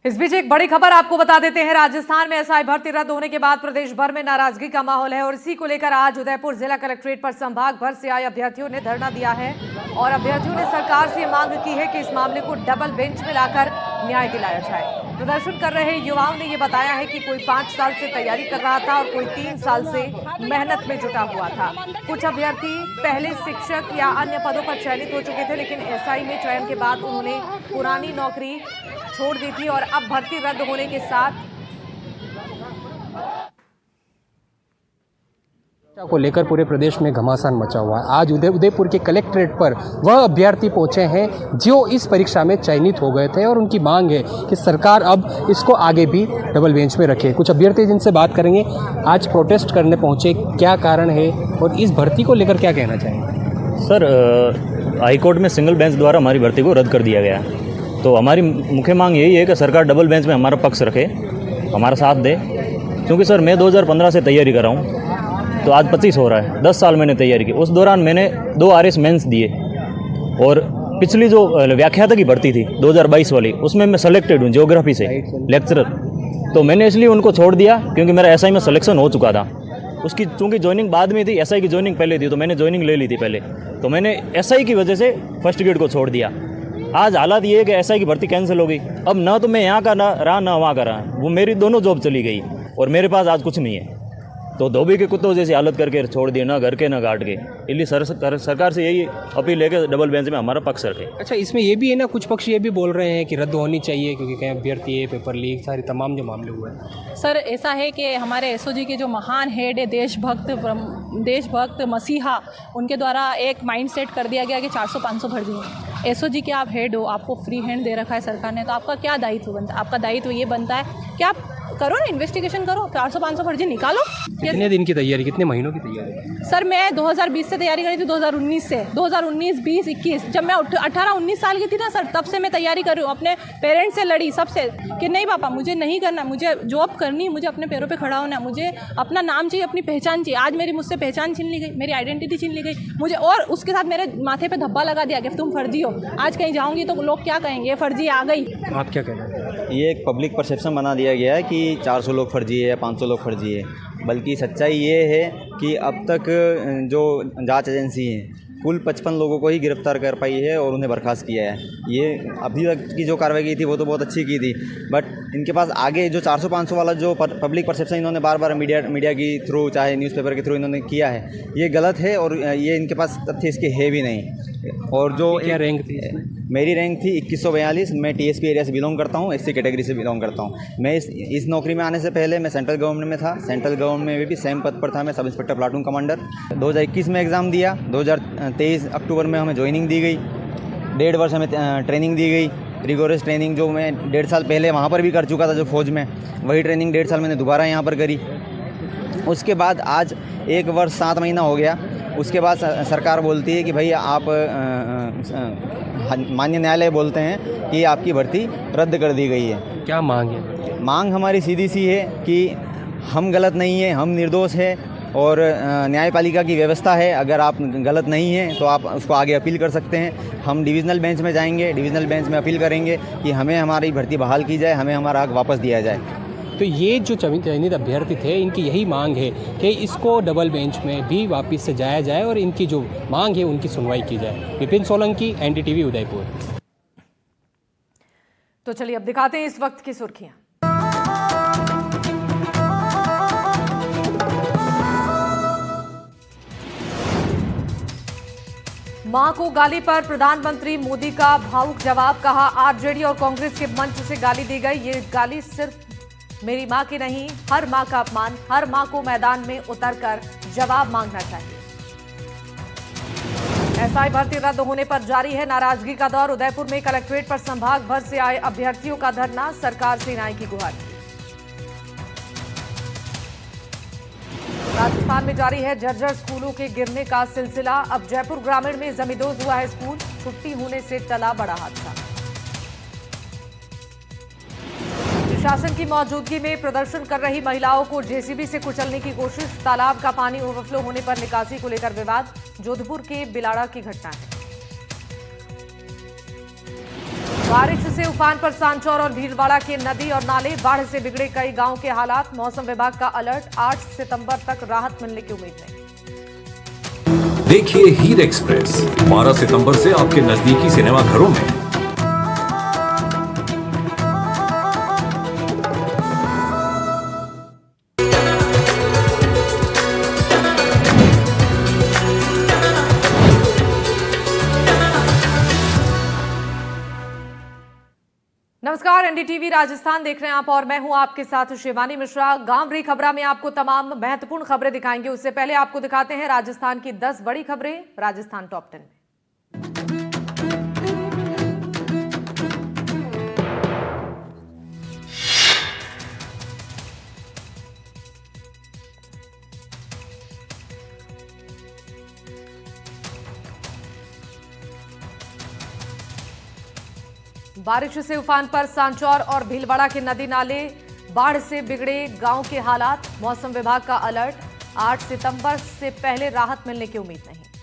इस बीच एक बड़ी खबर आपको बता देते हैं। राजस्थान में एसआई भर्ती रद्द होने के बाद प्रदेश भर में नाराजगी का माहौल है और इसी को लेकर आज उदयपुर जिला कलेक्ट्रेट पर संभाग भर से आए अभ्यर्थियों ने धरना दिया है और अभ्यर्थियों ने सरकार से मांग की है कि इस मामले को डबल बेंच में लाकर न्याय दिलाया जाए। प्रदर्शन कर रहे युवाओं ने यह बताया है कि कोई 5 साल से तैयारी कर रहा था और कोई 3 साल से मेहनत में जुटा हुआ था। कुछ अभ्यर्थी पहले शिक्षक या अन्य पदों पर चयनित हो चुके थे, लेकिन एसआई में चयन के बाद उन्होंने पुरानी नौकरी छोड़ दी थी और अब भर्ती रद्द होने के साथ को लेकर पूरे प्रदेश में घमासान मचा हुआ है। आज उदयपुर के कलेक्ट्रेट पर वह अभ्यर्थी पहुंचे हैं जो इस परीक्षा में चयनित हो गए थे और उनकी मांग है कि सरकार अब इसको आगे भी डबल बेंच में रखे। कुछ अभ्यर्थी जिनसे बात करेंगे, आज प्रोटेस्ट करने पहुंचे, क्या कारण है और इस भर्ती को लेकर क्या कहना चाहेंगे? सर, हाईकोर्ट में सिंगल बेंच द्वारा हमारी भर्ती को रद्द कर दिया गया है, तो हमारी मुख्य मांग यही है कि सरकार डबल बेंच में हमारा पक्ष रखे, हमारा साथ दे। क्योंकि सर मैं 2015 से तैयारी कर रहा हूँ, तो आज 25 हो रहा है, 10 साल मैंने तैयारी की। उस दौरान मैंने 2 आरएस मेंस दिए और पिछली जो व्याख्याता की भर्ती थी 2022 वाली, उसमें मैं सेलेक्टेड हूँ ज्योग्राफी से लेक्चरर। तो मैंने इसलिए उनको छोड़ दिया क्योंकि मेरा एसआई में सिलेक्शन हो चुका था। उसकी चूँकि ज्वाइनिंग बाद में थी, एसआई की ज्वाइनिंग पहले थी, तो मैंने ज्वाइनिंग ले ली थी पहले, तो मैंने एसआई की वजह से फर्स्ट ग्रेड को छोड़ दिया। आज हालात ये है कि एसआई की भर्ती कैंसिल हो गई। अब ना तो मैं यहाँ का ना रहा ना वहाँ का रहा, वो मेरी दोनों जॉब चली गई और मेरे पास आज कुछ नहीं है। तो धोबी के कुत्तों जैसी हालत करके छोड़ दिए, ना घर के ना घाट के। इसलिए सरकार से यही अपील है कि डबल बेंच में हमारा पक्ष रखे। अच्छा, इसमें ये भी है ना, कुछ पक्ष ये भी बोल रहे हैं कि रद्द होनी चाहिए क्योंकि कहीं अभ्यर्थी है, पेपर लीक, सारे तमाम जो मामले हुए हैं। सर ऐसा है कि हमारे एसओजी के जो महान हेड है, देशभक्त मसीहा, उनके द्वारा एक माइंडसेट कर दिया गया कि 400-500 भर दिए। एसओजी के आप हेड हो, आपको फ्री हैंड दे रखा है सरकार ने, तो आपका क्या दायित्व बनता है? आपका दायित्व ये बनता है कि आप करो ना, इन्वेस्टिगेशन करो, 400-500 फर्जी निकालो। कितने दिन की तैयारी, कितने महीनों की तैयारी? सर मैं 2020 से तैयारी करी थी, 2019 से, 2019, 20, 21, जब मैं 18-19 साल की थी ना सर, तब से मैं तैयारी कर रही हूँ। अपने पेरेंट्स से लड़ी, सबसे, कि नहीं पापा मुझे नहीं करना, मुझे जॉब करनी, मुझे अपने पैरों पे खड़ा होना, मुझे अपना नाम चाहिए, अपनी पहचान चाहिए। आज मेरी मुझसे पहचान छीन ली गई, मेरी आइडेंटिटी छीन ली गई मुझे, और उसके साथ मेरे माथे पे धब्बा लगा दिया कि तुम फर्जी हो। आज कहीं जाऊँगी तो लोग क्या कहेंगे, ये फर्जी आ गई। आप क्या कहना है? ये एक पब्लिक परसेप्शन बना दिया गया है कि 400 लोग फर्जी है या 500 लोग फर्जी है, बल्कि सच्चाई ये है कि अब तक जो जांच एजेंसी है कुल 55 लोगों को ही गिरफ्तार कर पाई है और उन्हें बर्खास्त किया है। ये अभी तक की जो कार्रवाई की थी वो तो बहुत अच्छी की थी, बट इनके पास आगे जो 400-500 वाला जो पब्लिक परसेप्शन इन्होंने बार बार मीडिया की थ्रू, चाहे न्यूज़पेपर के थ्रू इन्होंने किया है, ये गलत है और ये इनके पास तथ्य इसके है भी नहीं। और जो क्या रैंक थी? मेरी रैंक थी 2142। मैं टीएसपी एरिया से बिलोंग करता हूँ, एससी कैटेगरी से बिलोंग करता हूँ। मैं इस नौकरी में आने से पहले मैं सेंट्रल गवर्नमेंट में था, सेंट्रल गवर्नमेंट में भी सेम पद पर था, मैं सब इंस्पेक्टर प्लाटून कमांडर। 2021 में एग्ज़ाम दिया, 2023 अक्टूबर में हमें ज्वाइनिंग दी गई, 1.5 वर्ष हमें ट्रेनिंग दी गई, रिगोरस ट्रेनिंग जो मैं 1.5 साल पहले वहाँ पर भी कर चुका था जो फ़ौज में, वही ट्रेनिंग 1.5 साल मैंने दोबारा यहाँ पर करी। उसके बाद आज 1 वर्ष 7 महीना हो गया। उसके बाद सरकार बोलती है कि भाई आप माननीय न्यायालय बोलते हैं कि आपकी भर्ती रद्द कर दी गई है। क्या मांग है? मांग हमारी सीधी सी है कि हम गलत नहीं हैं, हम निर्दोष हैं और न्यायपालिका की व्यवस्था है। अगर आप गलत नहीं हैं तो आप उसको आगे अपील कर सकते हैं। हम डिविज़नल बेंच में जाएंगे, डिविज़नल बेंच में अपील करेंगे कि हमें हमारी भर्ती बहाल की जाए, हमें हमारा हक वापस दिया जाए। तो ये जो चयनित अभ्यर्थी थे, इनकी यही मांग है कि इसको डबल बेंच में भी वापस से जाया जाए और इनकी जो मांग है उनकी सुनवाई की जाए। विपिन सोलंकी, एनडीटीवी उदयपुर। तो चलिए अब दिखाते हैं इस वक्त की सुर्खियां। मां को गाली पर प्रधानमंत्री मोदी का भावुक जवाब, कहा आरजेडी और कांग्रेस के मंच से गाली दी गई। ये गाली सिर्फ मेरी मां की नहीं, हर मां का अपमान, हर मां को मैदान में उतरकर जवाब मांगना चाहिए। एसआई भर्ती रद्द होने पर जारी है नाराजगी का दौर। उदयपुर में कलेक्ट्रेट पर संभाग भर से आए अभ्यर्थियों का धरना, सरकार से न्याय की गुहार। राजस्थान में जारी है जर्जर स्कूलों के गिरने का सिलसिला। अब जयपुर ग्रामीण में जमींदोज हुआ है स्कूल, छुट्टी होने से टला बड़ा हादसा। प्रशासन की मौजूदगी में प्रदर्शन कर रही महिलाओं को जेसीबी से कुचलने की कोशिश, तालाब का पानी ओवरफ्लो होने पर निकासी को लेकर विवाद। जोधपुर के बिलाड़ा की घटना है। बारिश से उफान पर सांचौर और भीलवाड़ा के नदी और नाले, बाढ़ से बिगड़े कई गांव के हालात। मौसम विभाग का अलर्ट, 8 सितंबर तक राहत मिलने की उम्मीद नहीं। देखिए हीर एक्सप्रेस 12 सितंबर से आपके नजदीकी सिनेमा घरों में। नमस्कार, एनडीटीवी राजस्थान देख रहे हैं आप और मैं हूं आपके साथ शिवानी मिश्रा। गांवरी खबरा में आपको तमाम महत्वपूर्ण खबरें दिखाएंगे। उससे पहले आपको दिखाते हैं राजस्थान की 10 बड़ी खबरें राजस्थान टॉप 10 में। बारिश से उफान पर सांचौर और भीलवाड़ा के नदी नाले, बाढ़ से बिगड़े गांव के हालात। मौसम विभाग का अलर्ट, 8 सितंबर से पहले राहत मिलने की उम्मीद नहीं।